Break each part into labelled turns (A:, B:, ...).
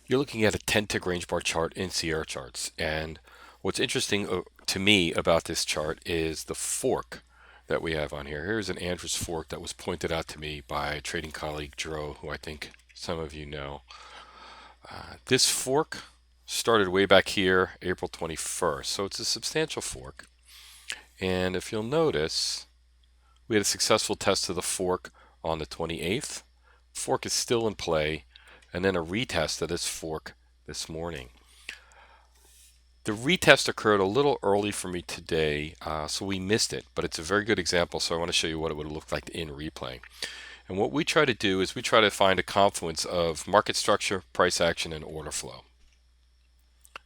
A: You're looking at a 10-tick range bar chart in Sierra charts, and what's interesting to me about this chart is the fork that we have on here. Here's an Andrews fork that was pointed out to me by a trading colleague, Dro, who I think some of you know. This fork started way back here, April 21st, so it's a substantial fork. And if you'll notice, we had a successful test of the fork on the 28th. Fork is still in play, and then a retest of this fork this morning. The retest occurred a little early for me today, so we missed it, but it's a very good example, so I want to show you what it would have looked like in replay. And what we try to do is we try to find a confluence of market structure, price action, and order flow.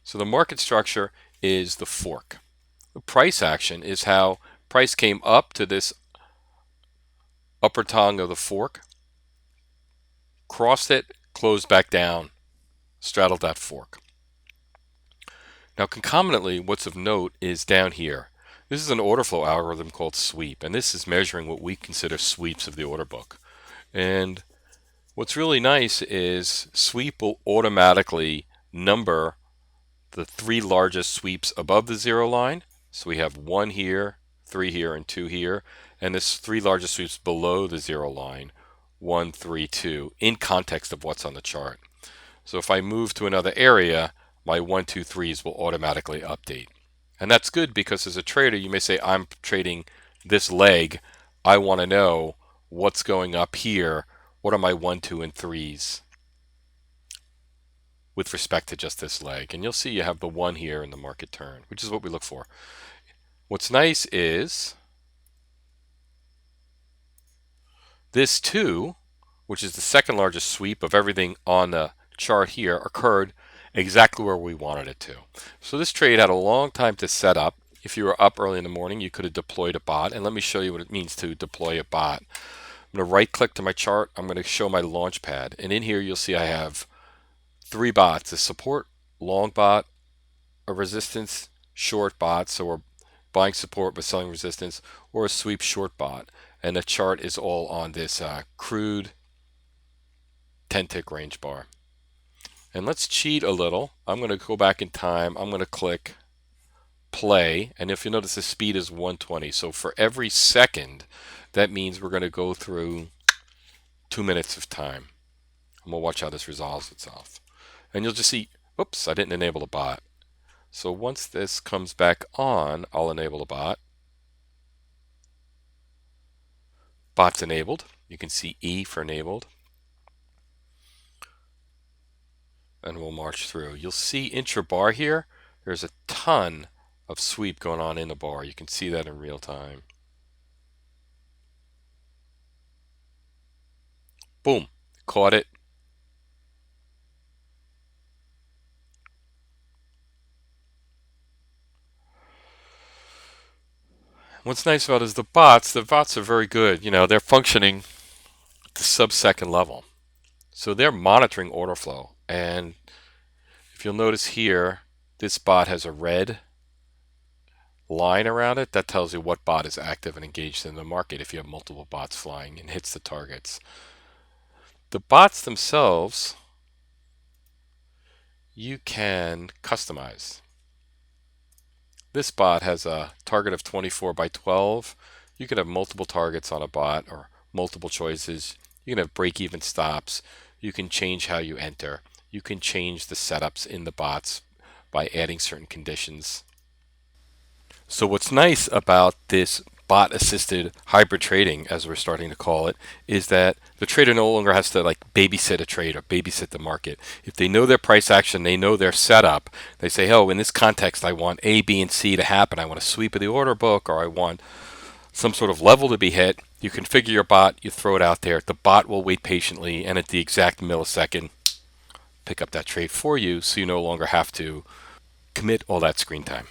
A: So the market structure is the fork. The price action is how price came up to this upper tongue of the fork, crossed it, closed back down, straddled that fork. Now concomitantly, what's of note is down here. This is an order flow algorithm called sweep, and this is measuring what we consider sweeps of the order book. And what's really nice is sweep will automatically number the three largest sweeps above the zero line. So we have 1 here, 3 here, and 2 here. And this three largest sweeps below the zero line, 1, 3, 2, in context of what's on the chart. So if I move to another area, my 1, 2, 3s will automatically update. And that's good because as a trader, you may say, I'm trading this leg. I want to know what's going up here. What are my 1, 2, and 3s with respect to just this leg? And you'll see you have the 1 here in the market turn, which is what we look for. What's nice is this 2, which is the second largest sweep of everything on the chart here, occurred exactly where we wanted it to. So this trade had a long time to set up. If you were up early in the morning, you could have deployed a bot. And let me show you what it means to deploy a bot. I'm going to right click to my chart. I'm going to show my launch pad. And in here, you'll see I have 3 bots: a support long bot, a resistance short bot, so we're buying support but selling resistance, or a sweep short bot. And the chart is all on this Crude 10-tick range bar. And let's cheat a little. I'm going to go back in time. I'm going to click play. And if you notice, the speed is 120. So for every second, that means we're going to go through 2 minutes of time. And we'll watch how this resolves itself. And you'll just see, oops, I didn't enable a bot. So once this comes back on, I'll enable a bot. Bot's enabled. You can see E for enabled. And we'll march through. You'll see intra-bar here. There's a ton of sweep going on in the bar. You can see that in real time. Boom, caught it. What's nice about it is the bots are very good. You know, they're functioning at the sub-second level. So they're monitoring order flow. And if you'll notice here, this bot has a red line around it. That tells you what bot is active and engaged in the market if you have multiple bots flying and hits the targets. The bots themselves, you can customize. This bot has a target of 24 by 12. You can have multiple targets on a bot or multiple choices. You can have break-even stops. You can change how you enter. You can change the setups in the bots by adding certain conditions. So what's nice about this bot-assisted hybrid trading, as we're starting to call it, is that the trader no longer has to like babysit a trade or babysit the market. If they know their price action, they know their setup, they say, oh, in this context, I want A, B, and C to happen. I want a sweep of the order book, or I want some sort of level to be hit. You configure your bot, you throw it out there. The bot will wait patiently, and at the exact millisecond, pick up that trade for you, so you no longer have to commit all that screen time.